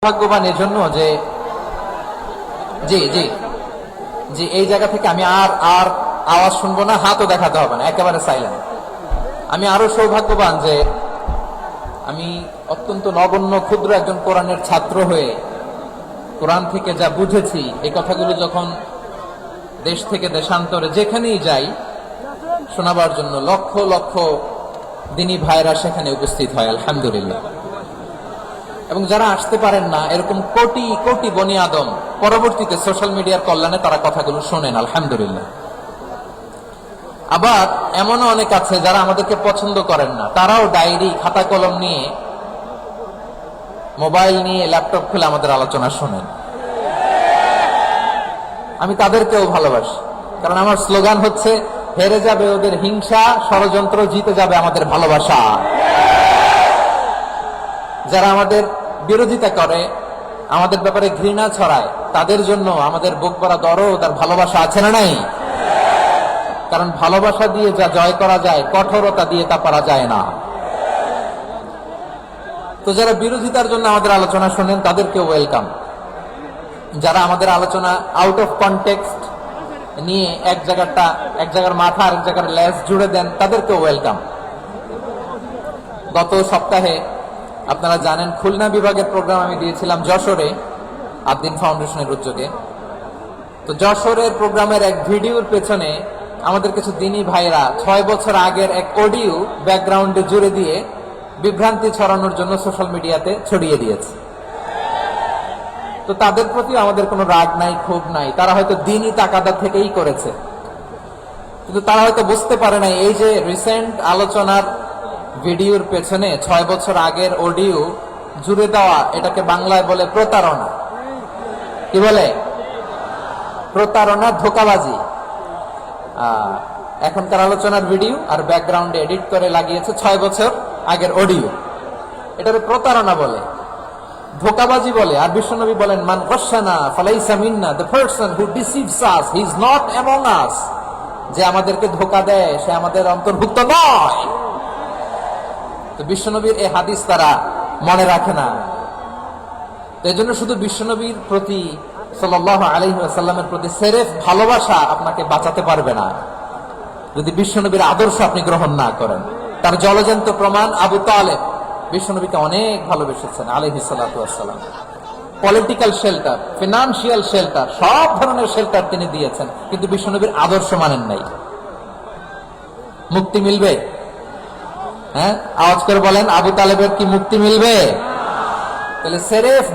ভাগ্যবান এজন্য যে জি জি জি এই জায়গা থেকে আমি আর আর আওয়াজ শুনবো না, হাতও দেখাতে হবে না, একেবারে সাইলেন্ট। আমি আরো সৌভাগ্যবান যে আমি অত্যন্ত নগণ্য ক্ষুদ্র একজন কোরআনের ছাত্র হয়ে কোরআন থেকে যা বুঝেছি এই কথাগুলো যখন দেশ থেকে দেশান্তরে যেখানেই যাই শোনাবার জন্য লক্ষ লক্ষ দিনী ভাইরা সেখানে উপস্থিত হয়, আলহামদুলিল্লাহ। এবং যারা আসতে পারেন না, এরকম কোটি কোটি বনি আদম পরবর্তীতে সোশ্যাল মিডিয়ার কল্যাণে তারা কথাগুলো শোনেন, আলহামদুলিল্লাহ। আবার এমনও অনেক আছে যারা আমাদেরকে পছন্দ করেন না, তারাও ডায়েরি খাতা কলম নিয়ে, মোবাইল নিয়ে, ল্যাপটপ খুলে আমাদের আলোচনা শোনেন। আমি তাদেরকেও ভালোবাসি, কারণ আমার স্লোগান হচ্ছে হেরে যাবে ওদের হিংসা, ষড়যন্ত্র, জিতে যাবে আমাদের ভালোবাসা। যারা আমাদের বিরোধিতা করে, আমাদের ব্যাপারে ঘৃণা ছড়ায়, তাদের জন্য আমাদের বুক ভরা দরদ আর ভালোবাসা আছে না নাই? কারণ ভালোবাসা দিয়ে যা জয় করা যায়, কঠোরতা দিয়ে তা পারা যায় না। তো যারা বিরোধিতার জন্য আমাদের আলোচনা শোনেন তাদেরকে ওয়েলকাম। যারা আমাদের আলোচনা আউট অফ কনটেক্সট নিয়ে এক জায়গার মাথা আর এক জায়গার লেজ জুড়ে দেন, তাদেরকে ওয়েলকাম। গত সপ্তাহে আপনারা জানেন খুলনা বিভাগের প্রোগ্রাম আমি দিয়েছিলাম যশোরে, আদ্দিন ফাউন্ডেশনের উদ্যোগে। তো যশোরের প্রোগ্রামের এক ভিডিওর পেছনে আমাদের কিছু দিনী ভাইরা 6 বছর আগের এক অডিও ব্যাকগ্রাউন্ডে জুড়ে দিয়ে বিভ্রান্তি ছড়ানোর জন্য সোশ্যাল মিডিয়াতে ছড়িয়ে দিয়েছে। তো তাদের প্রতি আমাদের কোনো রাগ নাই, ক্ষোভ নাই, তারা হয়তো দিনই তাকাদা থেকেই করেছে, কিন্তু তারা হয়তো বুঝতে পারে নাই এই যে রিসেন্ট আলোচনার ভিডিওর পেছনে 6 বছর আগের অডিও জুড়ে দেওয়া, এটাকে বাংলায় বলে প্রতারণা। কি বলে? প্রতারণা, ধোঁকাবাজি। এখনকার আলোচনার ভিডিও আর ব্যাকগ্রাউন্ডে এডিট করে লাগিয়েছে 6 বছর আগের অডিও। এটাকে প্রতারণা বলে, ধোঁকাবাজি বলে। আর বিশ্বনবী বলেন, মান গাশশানা ফালাইসা মিন্না, the person who deceives us he is not among us. যে আমাদেরকে ধোঁকা দেয় সে আমাদের অন্তর্ভুক্ত নয়। তো বিশ্বনবীর এই হাদিস তারা মনে রাখে না। তো এজন্য শুধু বিশ্বনবীর প্রতি সাল্লাল্লাহু আলাইহি ওয়াসাল্লামের প্রতি সেরেফ ভালোবাসা আপনাকে বাঁচাতে পারবে না যদি বিশ্বনবীর আদর্শ আপনি গ্রহণ না করেন। তার জলজন্ত প্রমাণ আবু তালেব বিশ্বনবীকে অনেক ভালোবেসেছেন আলাইহিস সালাতু ওয়াসসালাম। পলিটিক্যাল শেল্টার, ফিনান্সিয়াল শেল্টার, সব ধরনের শেল্টার তিনি দিয়েছেন, কিন্তু বিশ্বনবীর আদর্শ মানেন নাই। মুক্তি মিলবে? হ্যাঁ, আওয়াজ করে বলেন, আবু তালেবের কি মুক্তি মিলবে? তাহলে সেরেফ